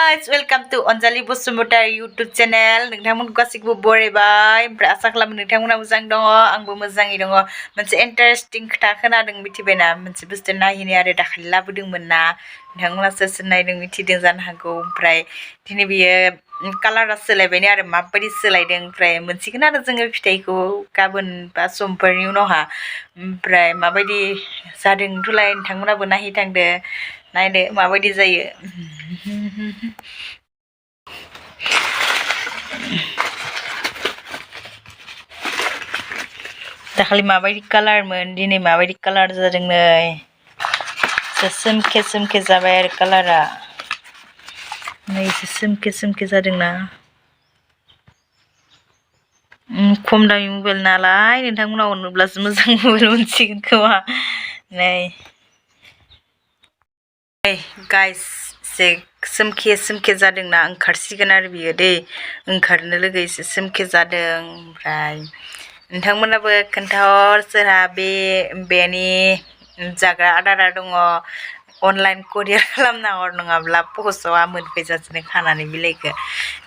guys, welcome to Anjali Bwdwiya YouTube channel. Nोंथांमोन गासिबो बरायबाय ओमफ्राय आसा खालामो नोंथांमोना मोजां दङ आंबो मोजाङै दङ मोनसे इन्टारेस्टिं खोथा खोनादों मिथिबायना मोनसे बुस्थु नायहैनो आरो दाखालि लाबोदोंमोन ना नोंथांमोना सोर सोर नायदों मिथिदों जानो हागौ ओमफ्राय दिनै बियो कालारा सोलायबायनो आरो माबायदि सोलायदों ओमफ्राय मोनसिगोन आरो जोङो फिथाइखौ गाबोन बा समफोरनि उनावहा ओमफ्राय माबायदि जादोंथ'लाय नोंथांमोनाबो नायहैथांदो नायदो माबायदि जायो दाखालि माबायदि कालारमोन दिनै माबायदि कालार जादों नै सोमखे सोमखे जाबाय आरो कालारा नै सोमखे सोमखे जादोंना खम दामि मबाइल नालाय नोंथांमोना अनोब्लासो मोजां मबाइल मोनसिगोन खोमा नै गाइस से सोमखे सोमखे जादोंना ओंखारसिगोन आरो बियो दै ओंखारनो लोगोसे सोमखे जादों ओमफ्राय नोंथांमोनाबो खोन्थाहर सोरहा बेनि जाग्रा आदारा दङ अनलाइन करियार खालामना हर नङाब्ला पस्टआव मोनफैजासिनो खानानै बिलाइखौ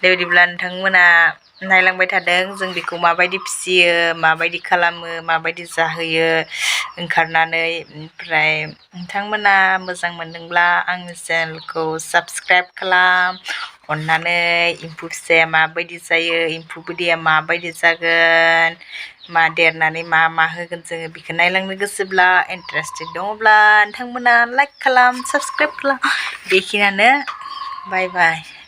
बेबायदिब्ला नोंथांमोना नायलांबाय थादों जों बेखौ माबायदि फिसियो माबायदि खालामो माबायदि जाहोयो ओंखारनानै ओमफ्राय नोंथांमोना मोजां मोनदोंब्ला आंनि चेनेलखौ साबस्क्राइब खालाम अननानै एम्फौ फिसाया माबायदि जायो एम्फौ बिदैया माबायदि जागोन मा देरनानै मा होगोन जोङो बेखौ नायलांनो गोसोब्ला इन्टारेस्टेड दङब्ला नोंथांमोना लाइक खालाम साबस्क्राइब खालाम बेखिनियानो बाय बाय